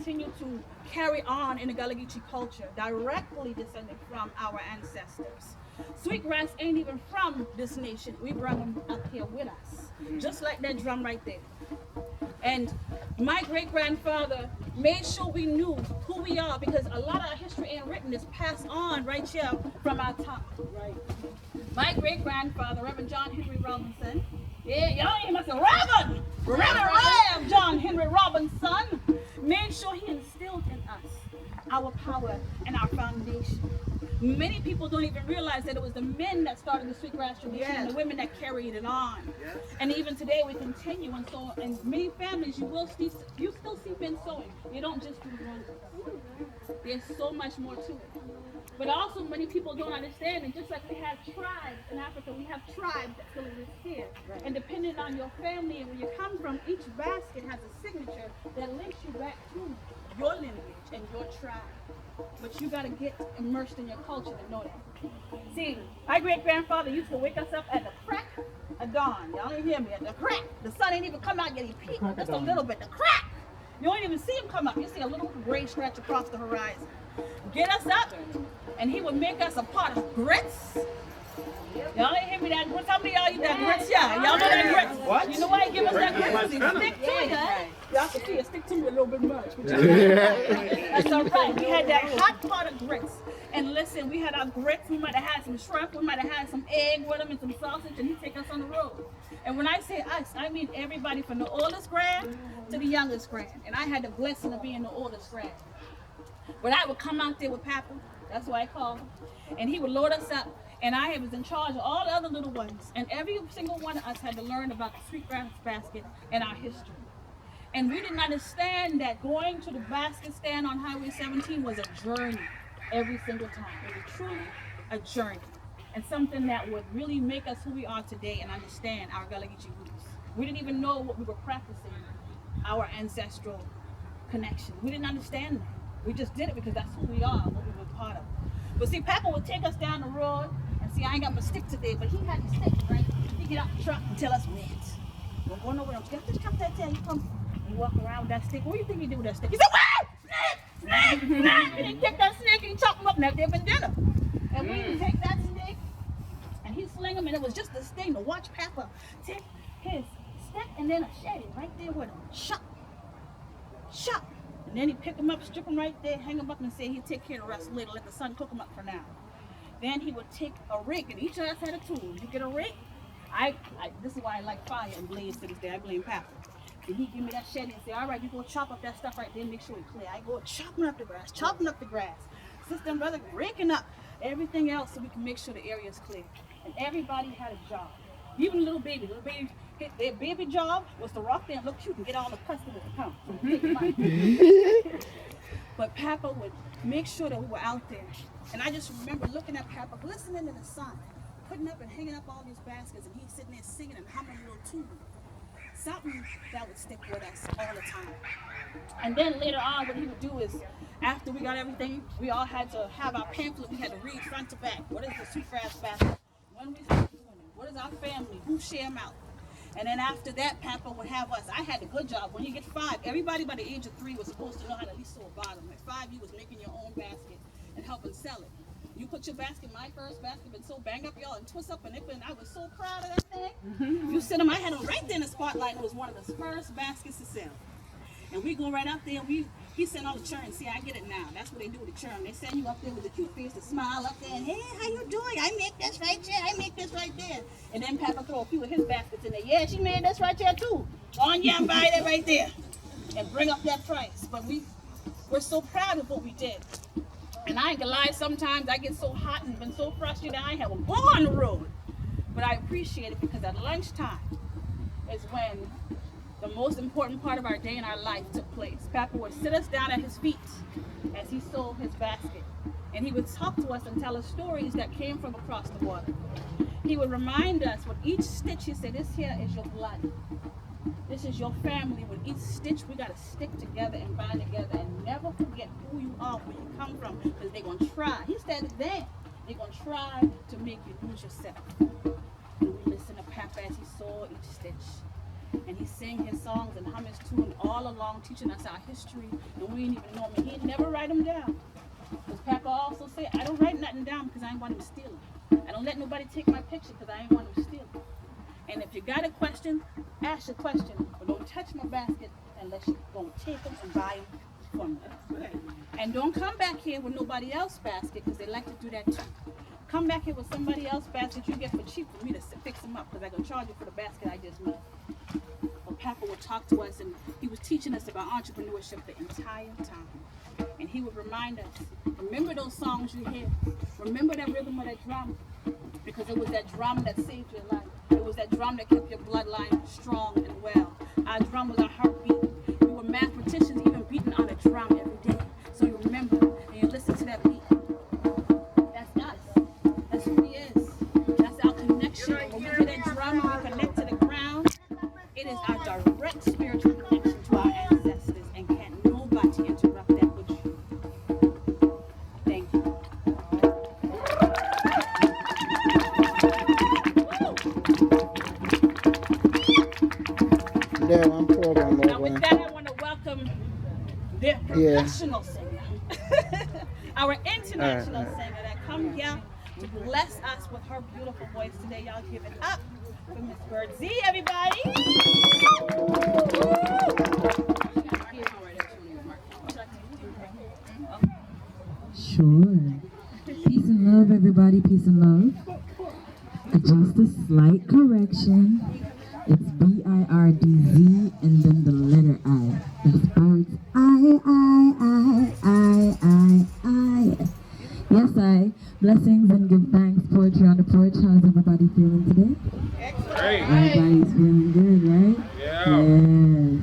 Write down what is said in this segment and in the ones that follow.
continue to carry on in the Gullah Geechee culture, directly descended from our ancestors. Sweetgrass ain't even from this nation. We brought them up here with us, just like that drum right there. And my great-grandfather made sure we knew who we are, because a lot of our history ain't written. It's passed on right here from our top. Right. My great-grandfather, Reverend John Henry Robinson, yeah, y'all ain't must say Reverend John Henry Robinson, made sure he instilled in us our power and our foundation. Many people don't even realize that it was the men that started the sweetgrass tradition and the women that carried it on. Yes. And even today we continue, and so in many families you still see men sewing. You don't just do roses. There's so much more to it. But also many people don't understand, and just like we have tribes in Africa, we have tribes that still exist here. Right. And depending on your family and where you come from, each basket has a signature that links you back to your lineage and your tribe. But you gotta get immersed in your culture to know that. See, my great-grandfather used to wake us up at the crack of dawn. Y'all ain't hear me, at the crack. The sun ain't even come out yet, he peeked just a little bit. The crack! You don't even see him come up. You see a little gray stretch across the horizon. Get us up, and he would make us a pot of grits. Y'all ain't hear me that grits. How many of y'all eat that grits? Yeah, y'all know that grits. What? You know why he give us that grits? He stick to it. Y'all can see it stick to me a little bit much. That's all right. We had that hot pot of grits. And listen, we had our grits. We might have had some shrimp. We might have had some egg with them and some sausage, and he'd take us on the road. And when I say us, I mean everybody from the oldest grand to the youngest grand. And I had the blessing of being the oldest grand. But I would come out there with Papa, that's what I call him, and he would load us up, and I was in charge of all the other little ones, and every single one of us had to learn about the sweetgrass basket and our history. And we didn't understand that going to the basket stand on Highway 17 was a journey every single time. It was truly a journey, and something that would really make us who we are today and understand our Gullah Geechee roots. We didn't even know what we were practicing, our ancestral connection. We didn't understand that. We just did it because that's who we are, what we were part of. But see, Papa would take us down the road, and see, I ain't got my stick today, but he had the stick, right? He'd get out the truck and tell us where it's. Don't go nowhere else. Get this truck that tell you come. You walk around with that stick. What do you think he did with that stick? He said, "What? Snake! Snake! Snake!" And he kicked that snake and he chopped him up and that been dinner. And we would take that stick and he'd sling him, and it was just this thing to watch Papa take his stick and then a shed right there with him. Shot. Shot. And then he'd pick them up, strip them right there, hang them up, and say he'd take care of the rest later, let the sun cook them up for now. Then he would take a rake, and each of us had a tool. You get a rake? This is why I like fire and blaze to this day. I blame Papa. And he'd give me that shed and say, all right, you go chop up that stuff right there, make sure it's clear. I go chopping up the grass. Sister and brother raking up everything else so we can make sure the area is clear. And everybody had a job. Even little baby, their baby job was to rock there and look cute and get all the customers to come. But Papa would make sure that we were out there. And I just remember looking at Papa, glistening in the sun, putting up and hanging up all these baskets, and he's sitting there singing and humming a little tune. Something that would stick with us all the time. And then later on, what he would do is, after we got everything, we all had to have our pamphlet. We had to read front to back. What is the sweetgrass basket? When we start doing it? What is our family? Who share them out? And then after that, Papa would have us. I had a good job. When you get 5, everybody by the age of 3 was supposed to know how to at least sew a bottom. At 5, you was making your own basket and helping sell it. You put your basket, my first basket, been so bang up, y'all, and twist up, and I was so proud of that thing. You sit them, I had them right there in the spotlight. It was one of the first baskets to sell. And we go right up there, and he sent all the churn. See, I get it now. That's what they do with the churn. They send you up there with a cute face to smile up there, and hey, how you doing? I make this right here. I make this right there. And then Papa throw a few of his baskets in there. Yeah, she made this right there too. Go on, yeah, buy that right there. And bring up that price. But we're so proud of what we did. And I ain't gonna lie, sometimes I get so hot and been so frustrated I ain't have a go on the road. But I appreciate it because at lunchtime is when the most important part of our day and our life took place. Papa would sit us down at his feet as he sold his basket. And he would talk to us and tell us stories that came from across the water. He would remind us with each stitch, he said, this here is your blood. This is your family. With each stitch, we got to stick together and bind together and never forget who you are, where you come from, because they're going to try. He said it then. They're going to try to make you lose yourself. And we listened to Papa as he saw each stitch. And he said, sing his songs and hum his tune all along, teaching us our history, and we didn't even know him. He'd never write them down. Because Papa also said, I don't write nothing down because I ain't want him to steal it. I don't let nobody take my picture because I ain't want him to steal it. And if you got a question, ask your question, but don't touch my basket unless you're going to take them and buy them from me. And don't come back here with nobody else's basket because they like to do that too. Come back here with somebody else's basket you get for cheap for me to fix them up because I'm going to charge you for the basket I just made. But Papa would talk to us and he was teaching us about entrepreneurship the entire time. And he would remind us, remember those songs you hear? Remember that rhythm of that drum? Because it was that drum that saved your life. It was that drum that kept your bloodline strong and well. Our drum was our heartbeat. We were mathematicians even beating on a drum every day. So you remember and you listen to that beat. That's us. That's who he is. That's our connection. When we hear that drum and we connect to the ground, it is our direct spiritual connection to our ancestors, and can't nobody interrupt that with you. Thank you. Yeah, I'm program Now with that, I want to welcome their professional singer, our international singer that come here to bless us with her beautiful voice today. Y'all give it up for Miss Birdz, everybody. Sure. Peace and love, everybody. Peace and love. Just a slight correction. It's Birdz and then the letter I. That's Birdz. I. Yes, I. Blessings and give thanks. Poetry on the porch. How's everybody feeling today? Great. Everybody's feeling good, right? Yeah. Yes.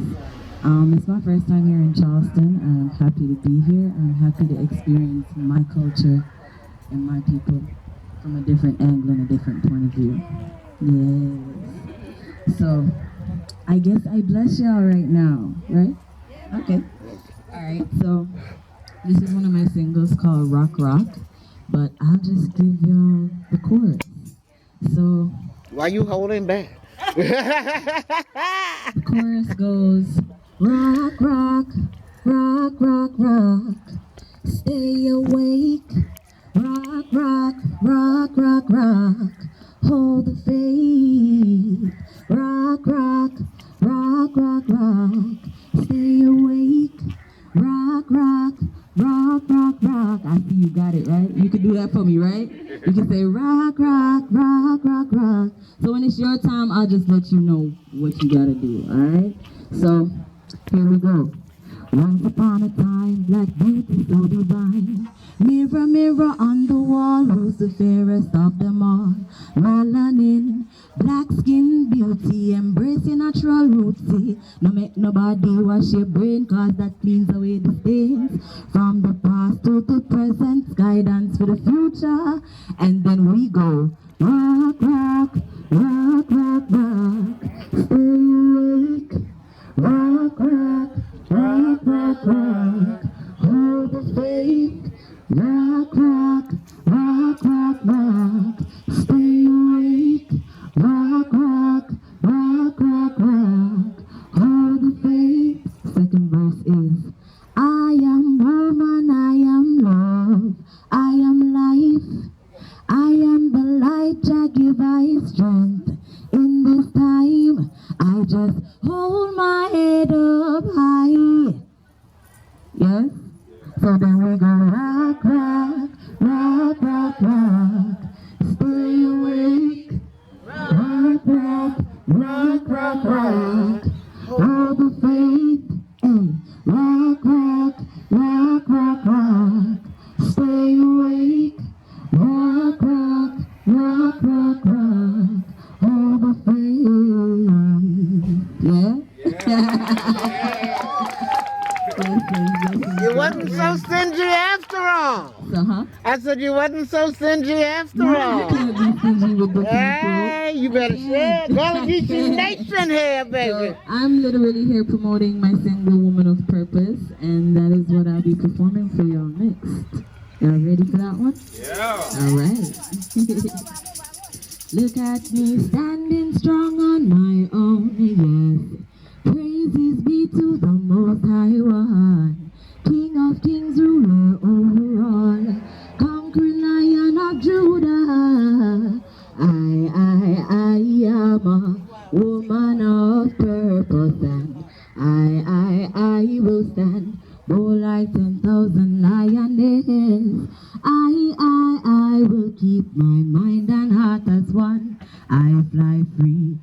It's my first time here in Charleston. I'm happy to be here. I'm happy to experience my culture and my people from a different angle and a different point of view. Yes. So, I guess I bless y'all right now, right? Okay. All right. So, this is one of my singles called Rock Rock, but I'll just give y'all the chorus. So, why you holding back? the chorus goes, rock, rock, rock, rock, rock, stay awake. Rock, rock, rock, rock, rock, hold the faith. Rock, rock, rock, rock, rock, stay awake. Rock, rock, rock, rock, rock. I see you got it, right? You can do that for me, right? You can say rock, rock, rock, rock, rock. So when it's your time, I'll just let you know what you gotta do, all right? So here we go. Once upon a time, black beauty so divine. Mirror, mirror on the wall, who's the fairest of them all? Melanin, black skin beauty, embracing natural rootsy. No make nobody wash your brain, cause that cleans away the stains. From the past to the present, guidance for the future. And then we go, rock, rock, rock, rock, rock, stay awake. Rock, rock, rock, rock, rock, hold the faith. Rock, rock, rock, rock, rock, stay awake. Rock, rock, rock, rock, rock, hold the faith. Second verse is, I am woman, I am love, I am life. I am the light, Jah give I strength. In this time, I just hold my head up high. Yes? So then we go rock, rock, rock, rock, rock, stay awake. Rock, rock, rock, rock, rock, hold the faith. Hey, rock, rock, rock, rock, rock, stay awake. Rock, rock, rock, rock, rock, hold the faith. Yeah? You wasn't so stingy after all. Uh-huh. I said you wasn't so stingy after You all. can't be stingy with the people. Hey, you better share. Gullah Geechee Nation here, baby. So I'm literally here promoting my single Woman of Purpose, and that is what I'll be performing for y'all next. Y'all ready for that one? Yeah. All right. Look at me standing strong on my own, yes. purpose, and I will stand bold like 10,000 lionesses. I will keep my mind and heart as one. I fly free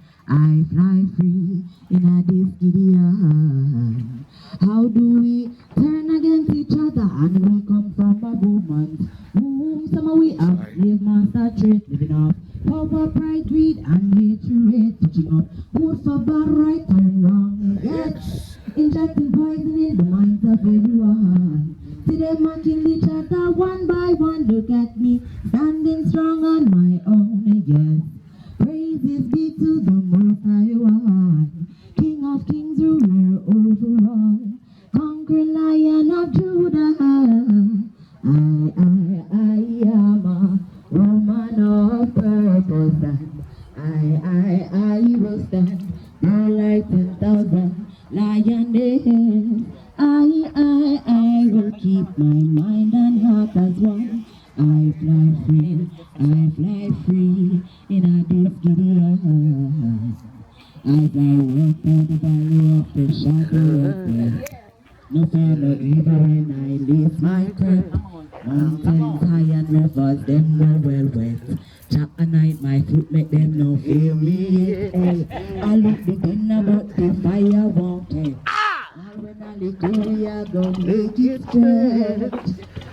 in a this Gideon. How do we turn against each other and we come from a woman's womb? Some of we have slave master trait living up power, pride, greed, and hatred, touching up both for bad, right and wrong. Yes, injecting poison in the minds of everyone. See them mocking each other one by one. Look at me, standing strong on my own. Yes, praises be to the Most High One, King of Kings, ruler over all, conquering Lion of Judah. I am a woman of purpose, and I will stand no like 10,000 lionesses. I will keep my mind and heart as one. I fly free in a this Gideon. As I walk through the valley of the shadow of death, no fear, no evil when I lift my breath. Mountains high and rivers, them no well wet. Jack and night, my foot make them no fear me. Hey, I look the gun about the fire won't take. Now when I look over, I go make it straight.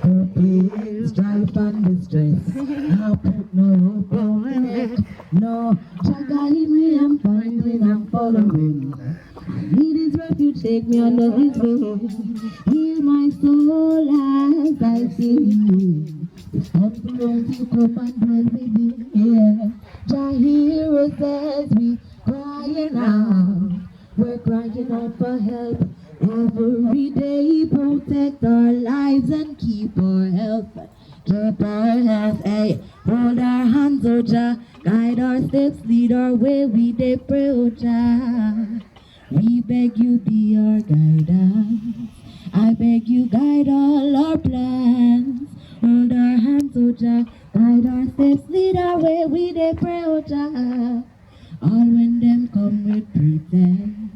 No pain, strife and distress. Now put no rope on it. No, Jack guide me, I'm finding, I'm following. I need his refuge, take me under his wing. Heal my soul as I sing. It's time for us to come and dwell within. Yeah, Jah hear us as we crying out. We're crying out for help. Every day protect our lives and keep our health. Keep our health, hey. Hold our hands, oh Jah. Guide our steps, lead our way. We dey pray, oh Jah. We beg you be our guidance. I beg you guide all our plans. Hold our hands, oh Jah. Guide our steps, lead our way. We dey pray, oh Jah. All when them come with pretense,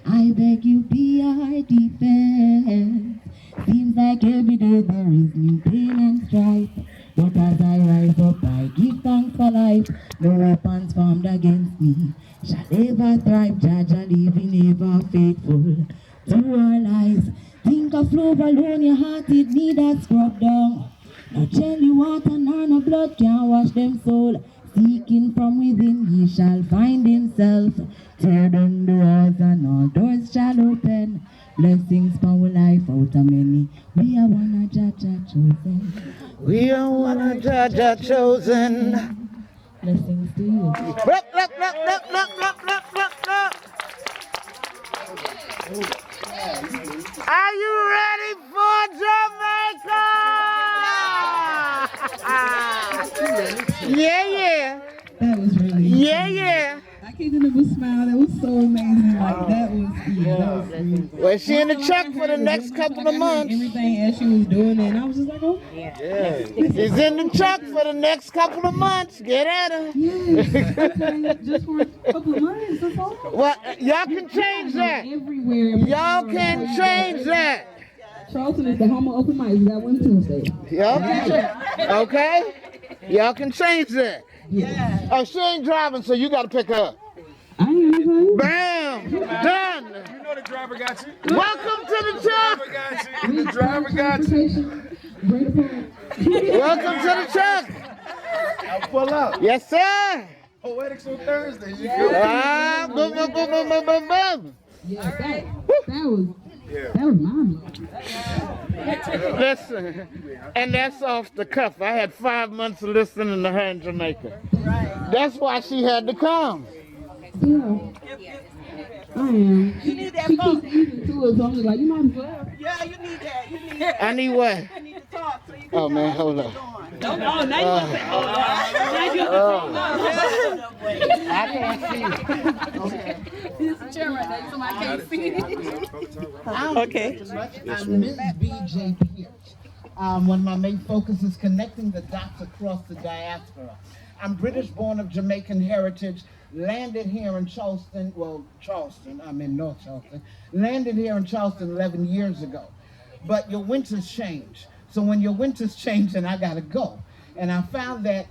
I beg you be our defense. Seems like every day there is new pain and strife. But as I rise up, I give thanks for life. No weapons formed against me shall ever thrive. Judge a living ever faithful to our lives. Think of love alone, your heart it need a scrub down. No jelly water nor no blood can wash them soul. Seeking from within he shall find himself. Tear down the walls and all doors shall open. Blessings, power, life out of many. We are one of Jah chosen. We are one of Jah chosen. Blessings to you. Are you ready for Jamaica? Yeah. That was really Yeah. I can't even smile. That was so amazing. Like that was great. Well, she in the truck for the next couple of months. Everything as she was doing it, and I was just like, oh. Yeah. She's in the truck for the next couple of months. Get at her. Yes. Okay, just for a couple of months. That's all. Well, y'all can change that. Everywhere. Y'all can change that. Charleston is the home of open mics. We got one Tuesday. Y'all can change. Okay? Y'all can change that. Yeah. Oh, she ain't driving, so you got to pick her up. I ain't anything. Bam! Done! You know the driver got you. Welcome to the truck! The driver got you. Welcome to the truck! I'll pull up. Yes, sir! Poetics on Thursdays. You Ah, boom, boom, boom, boom, boom, boom, boom. Yeah, that was mommy. Listen, and that's off the cuff. I had 5 months of listening to her in Jamaica. That's why she had to come. Yeah. I am. You need that She phone. keeps eating to us, so I'm just like, you might as well. Yeah, you need that. You need that. I need what? I need to talk so you can Oh, man, hold up. Oh, now you want to say, now you want to say, I can't see. Okay. This is Chiren right there, somebody can't see. Okay. I'm Ms. B.J. Porch. One of my main focus is connecting the dots across the diaspora. I'm British born of Jamaican heritage, landed here in Charleston, I'm in North Charleston, landed here in Charleston 11 years ago. But your winters change. So when your winters change, then I gotta go. And I found that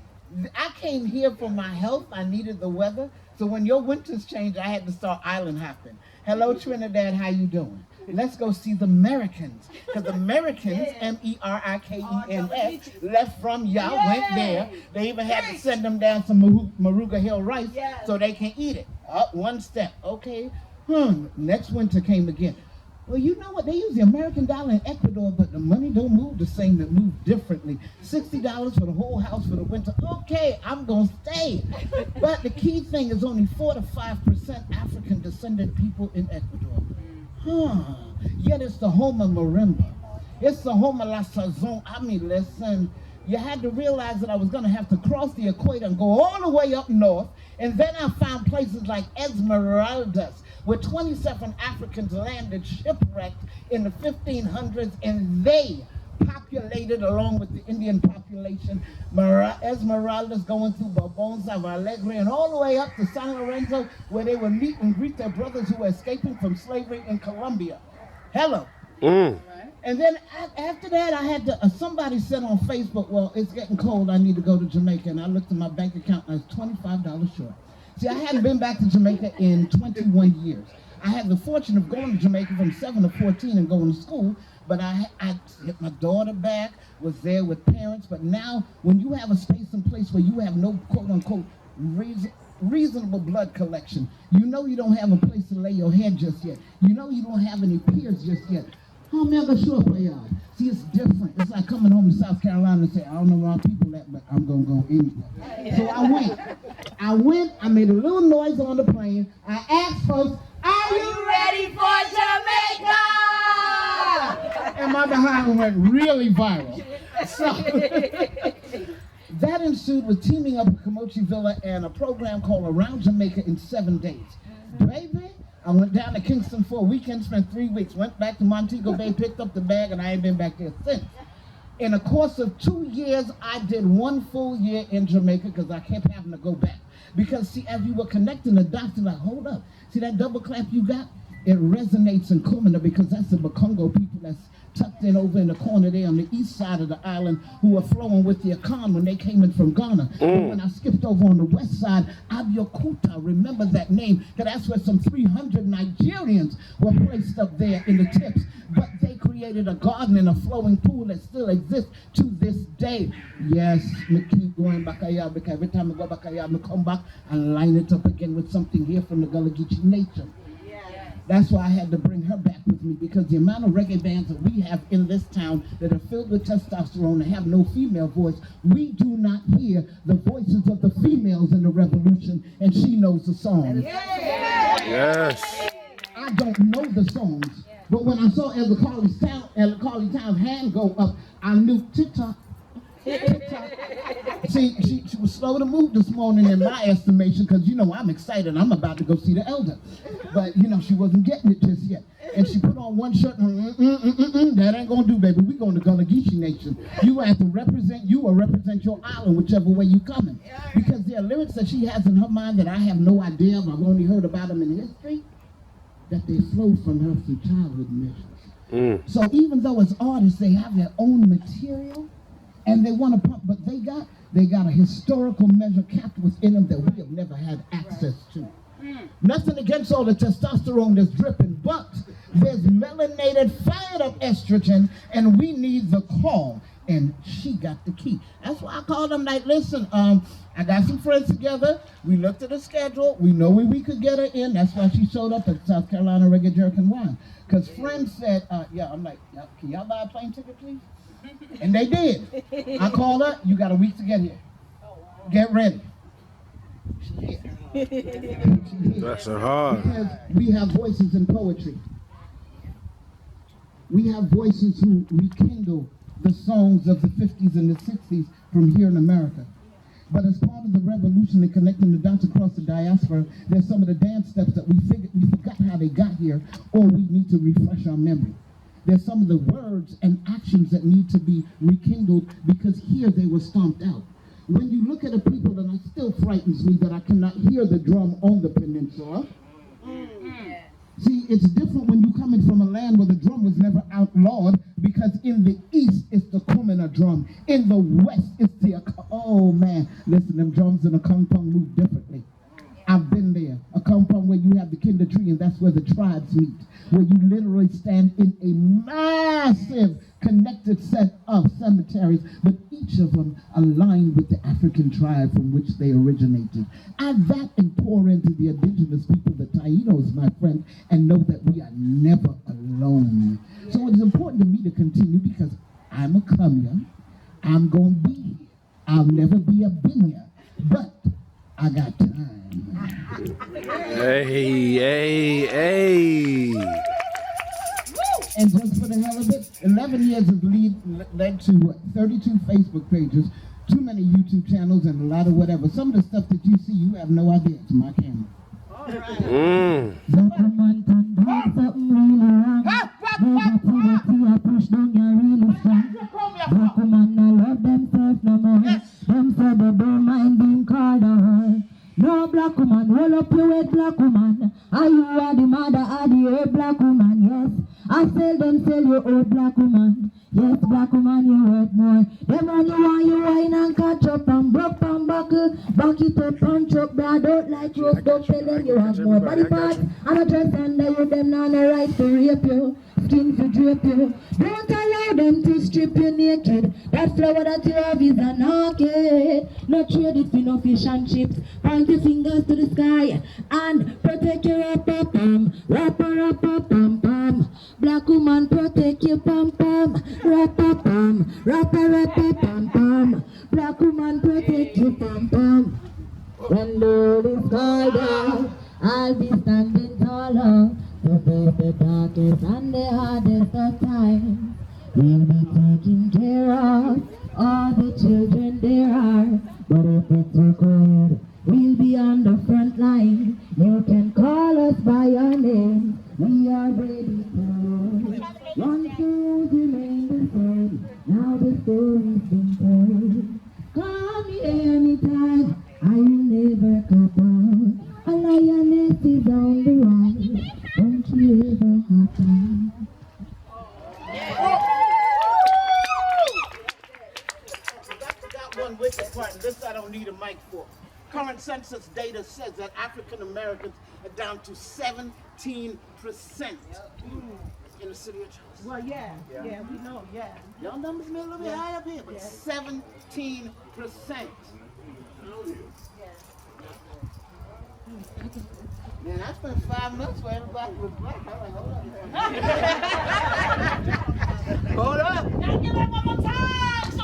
I came here for my health. I needed the weather. So when your winters changed, I had to start island hopping. Hello, Trinidad, how you doing? Let's go see the Americans. Because the Americans, M-E-R-I-K-E-N-S, left from y'all, went there. They even had to send them down some Moruga Hill rice so they can eat it. Up one step. Okay. Next winter came again. Well, you know what? They use the American dollar in Ecuador, but the money don't move the same. It moves differently. $60 for the whole house for the winter. Okay, I'm going to stay. But the key thing is only 4 to 5% African descendant people in Ecuador. Yet it's the home of marimba. It's the home of la sazon. I mean, listen, you had to realize that I was going to have to cross the equator and go all the way up north. And then I found places like Esmeraldas, where 27 Africans landed shipwrecked in the 1500s, and they populated along with the Indian population. Esmeraldas going through Barbonza, Alegre, and all the way up to San Lorenzo, where they would meet and greet their brothers who were escaping from slavery in Colombia. Hello. And then after that, I had to, somebody said on Facebook, well, it's getting cold, I need to go to Jamaica. And I looked at my bank account, and I was $25 short. See, I hadn't been back to Jamaica in 21 years. I had the fortune of going to Jamaica from 7 to 14 and going to school, but I hit my daughter back, was there with parents. But now, when you have a space and place where you have no quote-unquote reasonable blood collection, you know you don't have a place to lay your head just yet. You know you don't have any peers just yet. See, it's different. It's like coming home to South Carolina and say, I don't know where our people at, but I'm going to go anyway. So I went, I made a little noise on the plane. I asked folks, are you ready for Jamaica? And my behind went really viral. So that ensued with teaming up with Camochi Villa and a program called Around Jamaica in 7 days. Baby, I went down to Kingston for a weekend, spent 3 weeks, went back to Montego Bay, picked up the bag, and I ain't been back there since. In the course of 2 years, I did 1 full year in Jamaica because I kept having to go back. Because, see, as we were connecting the dots, like, hold up, see that double clap you got? It resonates in Kumina because that's the Bakongo people that's tucked in over in the corner there on the east side of the island who were flowing with the Akan when they came in from Ghana. And when I skipped over on the west side, Abiokuta, remember that name, because that's where some 300 Nigerians were placed up there in the tips. But they created a garden and a flowing pool that still exists to this day. Yes, me keep going back here because every time I go back here, I come back and line it up again with something here from the Gullah Geechee nature. That's why I had to bring her back with me, because the amount of reggae bands that we have in this town that are filled with testosterone and have no female voice, we do not hear the voices of the females in the revolution, and she knows the songs. Yes. I don't know the songs, but when I saw Elder Carlie's Town's hand go up, I knew TikTok. See, she was slow to move this morning in my estimation, because, you know, I'm excited. I'm about to go see the elder. But, you know, she wasn't getting it just yet. And she put on one shirt and, that ain't going to do, baby. We going to Gullah Geechee Nation. You have to represent you or represent your island, whichever way you coming. Because there are lyrics that she has in her mind that I have no idea of. I've only heard about them in history, that they flow from her through childhood measures. So even though as artists, they have their own material, and they want to pump, but they got a historical measure capped within them that we have never had access to. Nothing against all the testosterone that's dripping, but there's melanated, fired up estrogen, and we need the call. And she got the key. That's why I called them like, listen, I got some friends together. We looked at the schedule. We know where we could get her in. That's why she showed up at South Carolina Reggae Jerk and Wine. Because friends said, I'm like, can y'all buy a plane ticket, please? And they did. I called her, you got a week to get here. Get ready. That's hard. Because we have voices in poetry. We have voices who rekindle the songs of the 50s and the 60s from here in America. But as part of the revolution and connecting the dots across the diaspora, there's some of the dance steps that we forgot how they got here, or we need to refresh our memory. There's some of the words and actions that need to be rekindled because here they were stomped out. when you look at the people, and it still frightens me that I cannot hear the drum on the peninsula. See, it's different when you're coming from a land where the drum was never outlawed, because in the east it's the Kumina drum. In the west it's the, oh man, listen, them drums in a kampong move differently. I've been there, a kampong where you have the kinder tree, and that's where the tribes meet, where you literally stand in a massive connected set of cemeteries, but each of them aligned with the African tribe from which they originated. Add that and pour into the indigenous people, the Tainos, my friend, and know that we are never alone. So it is important to me to continue, because I'm a Kumya, I'm going to be here. I'll never be a Binya, but I got time. Hey. And just for the hell of it, 11 years has led to 32 Facebook pages, too many YouTube channels, and a lot of whatever. Some of the stuff that you see, you have no idea. It's my camera. All right. No black woman, roll up your weight, black woman. Are you are the mother of the old black woman? Yes, I sell you old black woman. Yes, black woman, you worth more. Them on you want you wine and catch up and broke and buckle. Back it up and chuck, but I don't like roast. Don't tell them you have more body parts. And a dress under you, them not no right to rape you. Skin to drape you. Don't allow them to strip you naked. That flower that you have is an orchid. Not trade it for no fish and chips. Point your fingers to the sky and protect your rappa-pam. Rappa-rappa-pam-pam. Black woman, protect your pam-pam. Rappa-pam. Rappa-rappa-pam-pam. Black woman, protect your pam-pam. When the world is called out, I'll be standing taller. To face the darkest and the hardest of times. We'll be taking care of all the children there are. But if it's required, we'll be on the front line. You can call us by our name. We are ready to once the rules remain the same. Now the story's been told. Call me anytime, I will never cut out. A lioness is on the rise. Don't you ever have time. Got one with the part, and this I don't need a mic for. Current census data says that African Americans are down to 17% in the city of Charleston. Well, yeah, we know, yeah. Y'all numbers may be a little bit high up here, but 17%. Man, I spent 5 months where everybody was black. I was like, hold up. Now give it one more time. So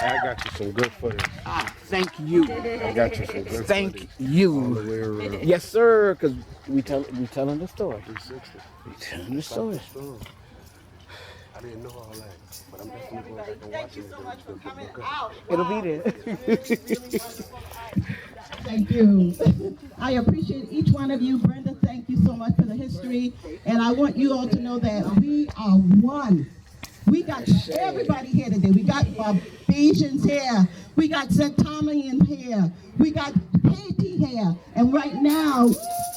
I got you some good footage. Ah, thank you. I got you some good Thank footage. you. All the way around. Yes, sir, because we telling the story. 360. We telling the story. I didn't know all that, but I'm definitely going back and watch it. Thank you so much for coming out. It'll be there. Really wonderful. Thank you. I appreciate each one of you. Brenda, thank you so much for the history. And I want you all to know that we are one. We got everybody here today. We got Bajans here. We got Zetamian here. We got Haiti here. And right now,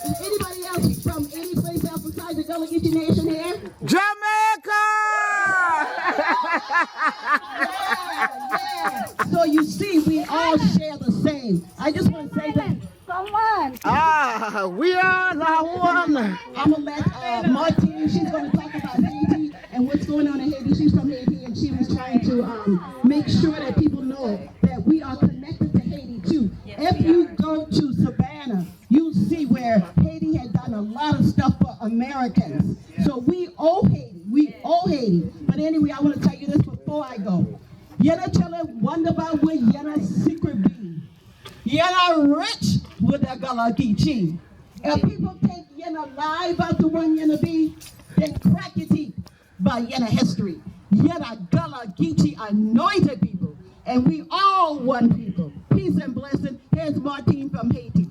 anybody else from any place else besides the Gullah Geechee Nation here? Jamaica! Yeah. So you see, we all share the same. I just want to say that. Someone. Ah, we are the one. I'm going to let Martine, she's going to talk about Haiti and what's going on in Haiti. She's from Haiti, and she was trying to make sure that people know that we are connected to Haiti too. If you go to Savannah, you'll see where Haiti had done a lot of stuff for Americans. So we owe Haiti. We owe Haiti. But anyway, I want to tell you this before I go. Yenna Chilla wonder about where Yenna's secret be. Yenna rich with the Gullah Geechee. If people think Yenna lie about the one Yenna be, then crack your teeth by Yenna history. Yenna Gullah Geechee anointed people, and we all one people. Peace and blessing. Here's Martine from Haiti.